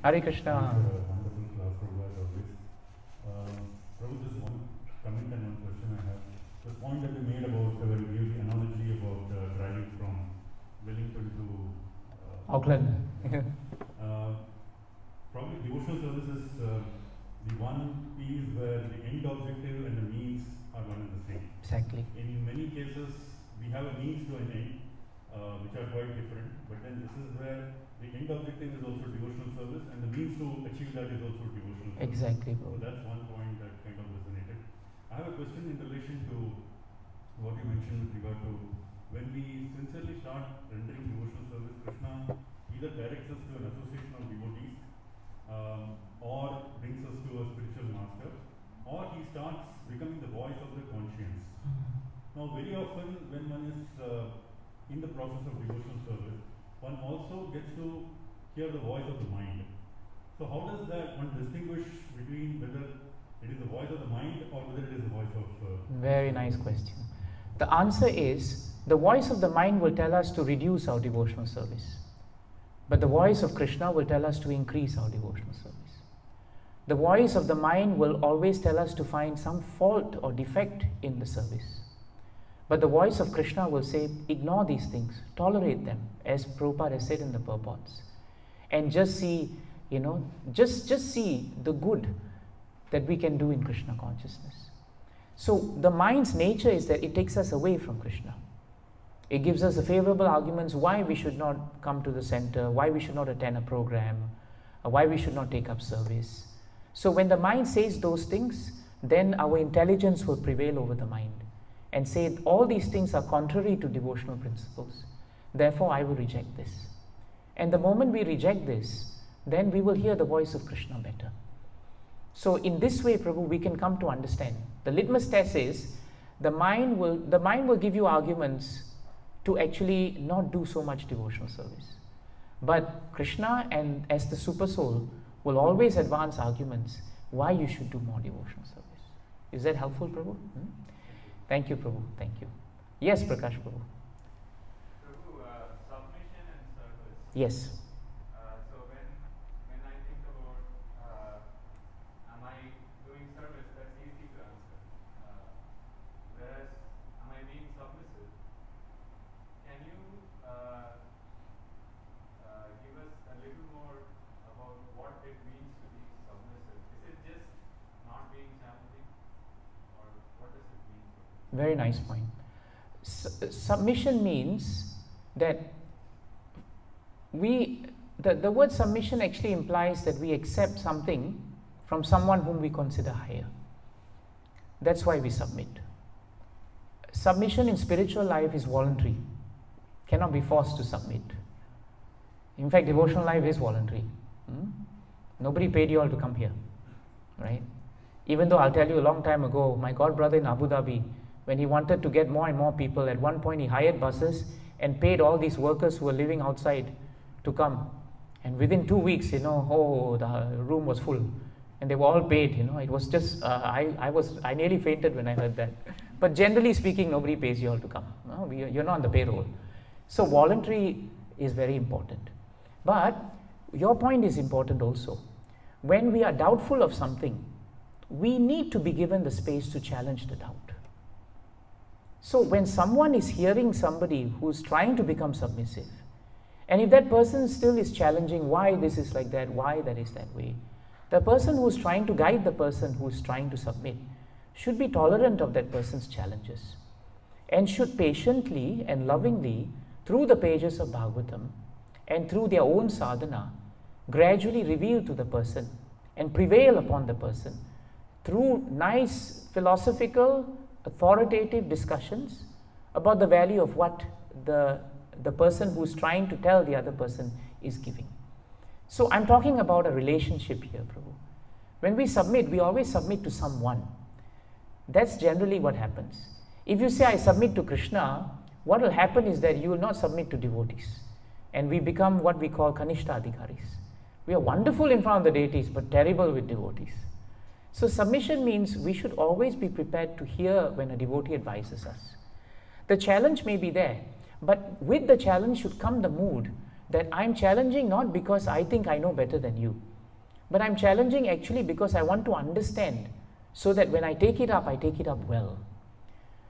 Hare Krishna. Wonderful class, Prabhu, as always. Prabhu, just one comment and one question I have. The point that you made about, when you gave the analogy about driving from Wellington to Auckland. Probably devotional service is the one piece where the end objective and the means are one and the same. Exactly. In many cases, we have a means to an end, which are quite different, but then this is where the end objective is also devotional service and the means to achieve that is also devotional service. Exactly. So that's one point that kind of resonated. I have a question in relation to what you mentioned with regard to when we sincerely start rendering devotional service, Krishna either directs us to an association of devotees or brings us to a spiritual master, or he starts becoming the voice of the conscience. Now, very often when one is in the process of devotional service, one also gets to hear the voice of the mind. So how does that one distinguish between whether it is the voice of the mind or whether it is the voice of... Very nice question. The answer is, the voice of the mind will tell us to reduce our devotional service. But the voice of Krishna will tell us to increase our devotional service. The voice of the mind will always tell us to find some fault or defect in the service. But the voice of Krishna will say, ignore these things, tolerate them, as Prabhupada has said in the purports. And just see, just see the good that we can do in Krishna consciousness. So the mind's nature is that it takes us away from Krishna. It gives us the favorable arguments why we should not come to the center, why we should not attend a program, why we should not take up service. So when the mind says those things, then our intelligence will prevail over the mind and say all these things are contrary to devotional principles. Therefore, I will reject this. And the moment we reject this, then we will hear the voice of Krishna better. So in this way, Prabhu, we can come to understand. The litmus test is the mind will give you arguments to actually not do so much devotional service. But Krishna, and as the super soul, will always advance arguments why you should do more devotional service. Is that helpful, Prabhu? Thank you, Prabhu. Thank you. Yes, Prakash Prabhu. Prabhu, submission and service. Yes. So when I think about am I doing service, that's easy to answer. Whereas am I being submissive? Can you give us a little more about what it means to be submissive? Is it just not being challenging, or what does it mean? Very nice point. Submission means that the word submission actually implies that we accept something from someone whom we consider higher. That's why we submit. Submission in spiritual life is voluntary. Cannot be forced to submit. In fact, devotional life is voluntary. Nobody paid you all to come here, right? Even though I'll tell you a long time ago, my god brother in Abu Dhabi, when he wanted to get more and more people, at one point he hired buses and paid all these workers who were living outside to come. And within 2 weeks, the room was full. And they were all paid, It was just, I nearly fainted when I heard that. But generally speaking, nobody pays you all to come. No, you're not on the payroll. So voluntary is very important. But your point is important also. When we are doubtful of something, we need to be given the space to challenge the doubt. So when someone is hearing somebody who's trying to become submissive, and if that person still is challenging why this is like that, why that is that way, the person who's trying to guide the person who's trying to submit should be tolerant of that person's challenges and should patiently and lovingly, through the pages of Bhagavatam and through their own sadhana, gradually reveal to the person and prevail upon the person through nice philosophical, authoritative discussions about the value of what the person who's trying to tell the other person is giving. So I'm talking about a relationship here, Prabhu. When we submit, we always submit to someone. That's generally what happens. If you say, I submit to Krishna, what will happen is that you will not submit to devotees. And we become what we call Kanishta Adhikaris. We are wonderful in front of the deities, but terrible with devotees. So submission means we should always be prepared to hear when a devotee advises us. The challenge may be there, but with the challenge should come the mood that I'm challenging not because I think I know better than you, But I'm challenging actually because I want to understand, so that when I take it up well.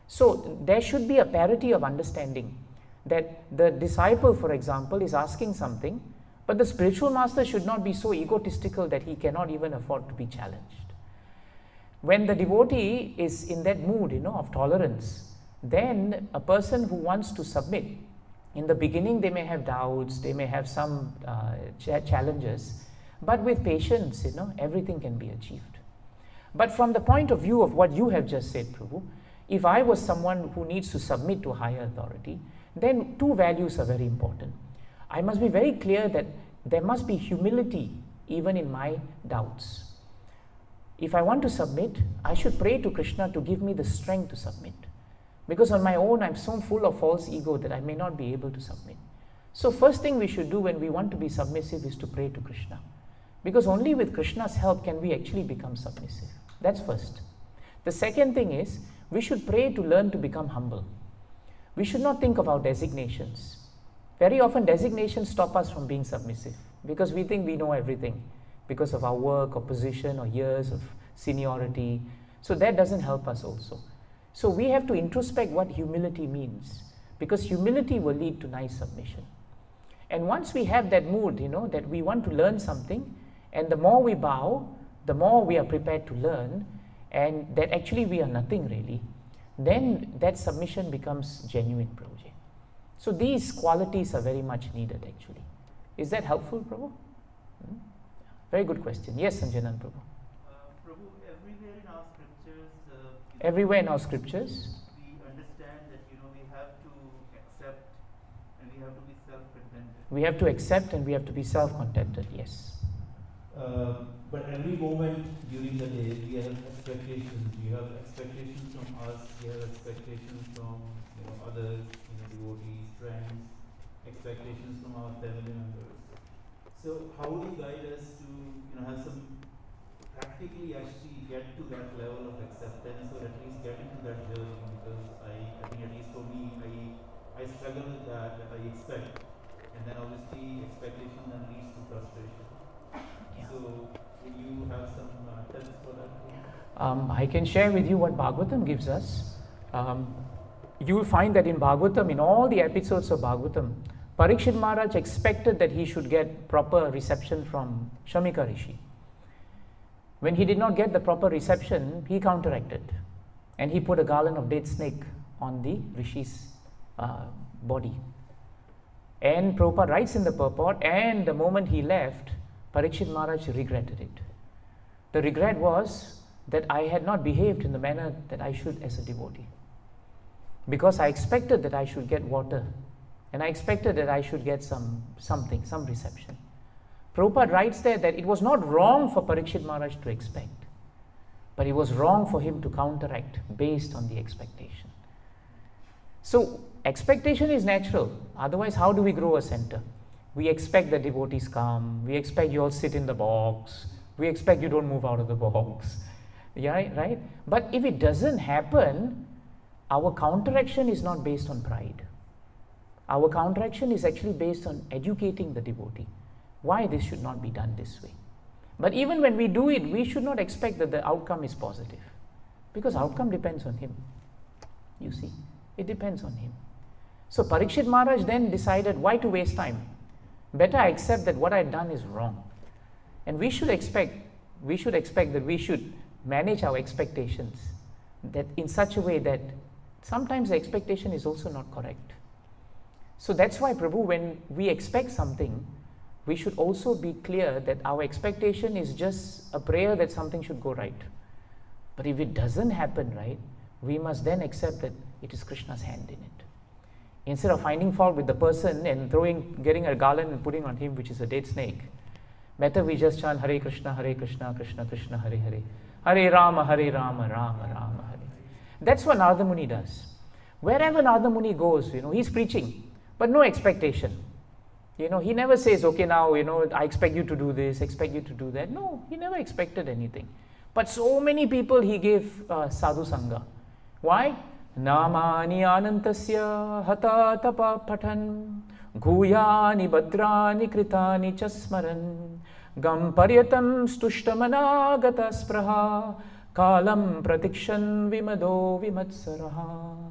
So there should be a parity of understanding, that the disciple, for example, is asking something, but the spiritual master should not be so egotistical that he cannot even afford to be challenged. When the devotee is in that mood, of tolerance, then a person who wants to submit, in the beginning they may have doubts, they may have some challenges, but with patience, everything can be achieved. But from the point of view of what you have just said, Prabhu, if I was someone who needs to submit to higher authority, then two values are very important. I must be very clear that there must be humility even in my doubts. If I want to submit, I should pray to Krishna to give me the strength to submit. Because on my own, I'm so full of false ego that I may not be able to submit. So first thing we should do when we want to be submissive is to pray to Krishna. Because only with Krishna's help can we actually become submissive. That's first. The second thing is, we should pray to learn to become humble. We should not think of our designations. Very often designations stop us from being submissive because we think we know everything because of our work or position or years of seniority. So that doesn't help us also. So we have to introspect what humility means, because humility will lead to nice submission. And once we have that mood, that we want to learn something, and the more we bow, the more we are prepared to learn, and that actually we are nothing really, then that submission becomes genuine, Prabhuji. So these qualities are very much needed actually. Is that helpful, Prabhu? Very good question. Yes, Sanjanan Prabhu. Prabhu, everywhere in our scriptures, everywhere in our scriptures, we understand that we have to accept and we have to be self-contented. We have to accept and we have to be self-contented. Yes. But every moment during the day, we have expectations. We have expectations from us. We have expectations from others, devotees, friends. Expectations from our family members. So how do you guide us to have some practically actually get to that level of acceptance, or at least get into that journey? Because I think at least for me, I struggle with that I expect, and then obviously expectation then leads to frustration. Yeah. So will you have some tips for that? I can share with you what Bhagavatam gives us. You will find that in Bhagavatam, in all the episodes of Bhagavatam, Parikshit Maharaj expected that he should get proper reception from Shamika Rishi. When he did not get the proper reception, he counteracted, and he put a garland of date snake on the Rishi's body. And Prabhupada writes in the purport, and the moment he left, Parikshit Maharaj regretted it. The regret was that I had not behaved in the manner that I should as a devotee. Because I expected that I should get water, and I expected that I should get some reception. Prabhupada writes there that it was not wrong for Parikshit Maharaj to expect, but it was wrong for him to counteract based on the expectation. So expectation is natural, otherwise how do we grow a center? We expect that devotees come, we expect you all sit in the box, we expect you don't move out of the box, yeah, right? But if it doesn't happen, our counteraction is not based on pride. Our counteraction is actually based on educating the devotee why this should not be done this way. But even when we do it, we should not expect that the outcome is positive, because outcome depends on him. You see, it depends on him. So Parikshit Maharaj then decided, why to waste time? Better I accept that what I had done is wrong. And we should expect that we should manage our expectations that in such a way that sometimes the expectation is also not correct. So that's why, Prabhu, when we expect something, we should also be clear that our expectation is just a prayer that something should go right. But if it doesn't happen right, we must then accept that it is Krishna's hand in it. Instead of finding fault with the person and getting a garland and putting on him, which is a date snake, better we just chant Hare Krishna, Krishna Krishna, Hare Hare, Hare Rama, Rama Rama, Hare. That's what Narada Muni does. Wherever Narada Muni goes, he's preaching, but no expectation. He never says, okay, now, I expect you to do this, expect you to do that. No, he never expected anything. But so many people he gave sadhu sangha. Why? Namani anantasya hata tapa patan guyani badrani kritani chasmaran Gam paryatam stushtamana spraha kalam pratikshan vimado vimatsaraha.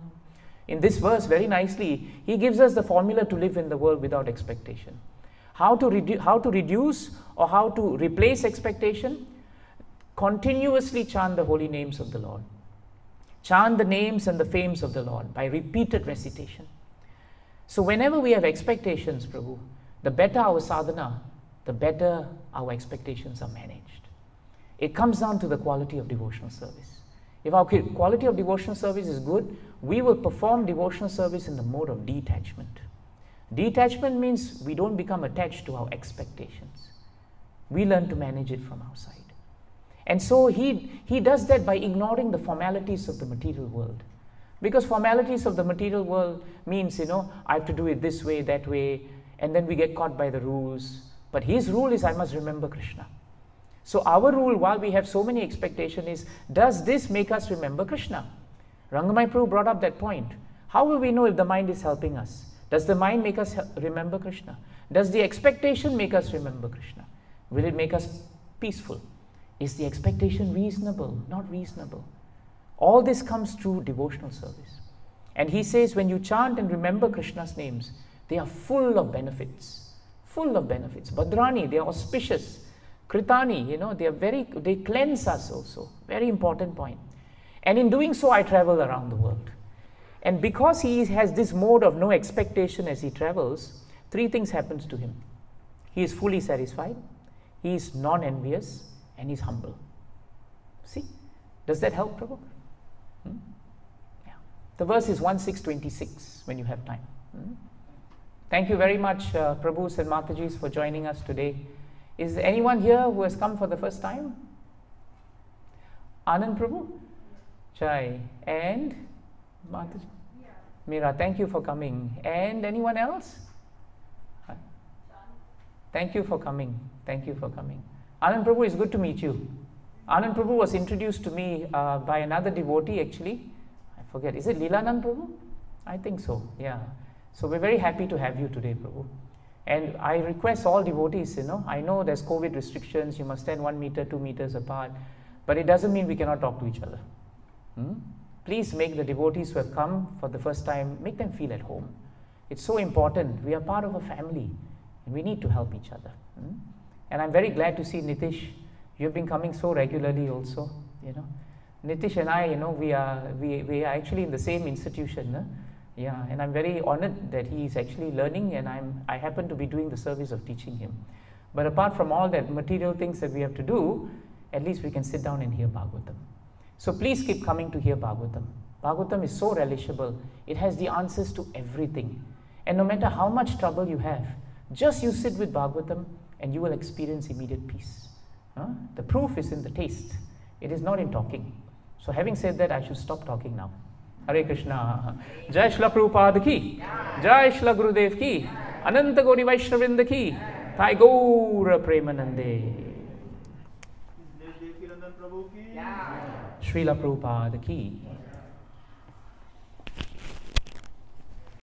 In this verse, very nicely, he gives us the formula to live in the world without expectation. How to reduce or how to replace expectation? Continuously chant the holy names of the Lord. Chant the names and the fames of the Lord by repeated recitation. So whenever we have expectations, Prabhu, the better our sadhana, the better our expectations are managed. It comes down to the quality of devotional service. If our quality of devotional service is good, we will perform devotional service in the mode of detachment. Detachment means we don't become attached to our expectations. We learn to manage it from our side. And so he does that by ignoring the formalities of the material world. Because formalities of the material world means, I have to do it this way, that way, and then we get caught by the rules. But his rule is I must remember Krishna. So our rule, while we have so many expectations, is does this make us remember Krishna? Rangamai Prabhu brought up that point. How will we know if the mind is helping us? Does the mind make us remember Krishna? Does the expectation make us remember Krishna? Will it make us peaceful? Is the expectation reasonable? Not reasonable. All this comes through devotional service. And he says when you chant and remember Krishna's names, they are full of benefits. Full of benefits. Bhadrani, they are auspicious. Kritani, they cleanse us also. Very important point. And in doing so, I travel around the world. And because he has this mode of no expectation as he travels, three things happens to him. He is fully satisfied, he is non-envious, and he is humble. See? Does that help, Prabhu? Yeah. The verse is 1626 when you have time. Thank you very much, Prabhus and Matajis, for joining us today. Is there anyone here who has come for the first time? Anand Prabhu? Chai. And Mataji? Meera, thank you for coming. And anyone else? Thank you for coming. Thank you for coming. Anand Prabhu, it's good to meet you. Anand Prabhu was introduced to me by another devotee actually. I forget, is it Leelanand Prabhu? I think so, yeah. So we're very happy to have you today, Prabhu. And I request all devotees, I know there's COVID restrictions, you must stand 1 meter, 2 meters apart, but it doesn't mean we cannot talk to each other. Please make the devotees who have come for the first time, make them feel at home. It's so important. We are part of a family and we need to help each other. And I'm very glad to see Nitish. You've been coming so regularly also, Nitish and I, we are actually in the same institution. Yeah, and I'm very honored that he is actually learning and I happen to be doing the service of teaching him. But apart from all that material things that we have to do, at least we can sit down and hear Bhagavatam. So please keep coming to hear Bhagavatam. Bhagavatam is so relishable. It has the answers to everything. And no matter how much trouble you have, just you sit with Bhagavatam and you will experience immediate peace. The proof is in the taste. It is not in talking. So having said that, I should stop talking now. Hare Krishna. Jai Shla Prabhupada ki. Jai Shla Gurudev ki. Ananta Gauri Vaishnavrinda ki. Thai Gaura Premanande. Srila Prabhupada ki.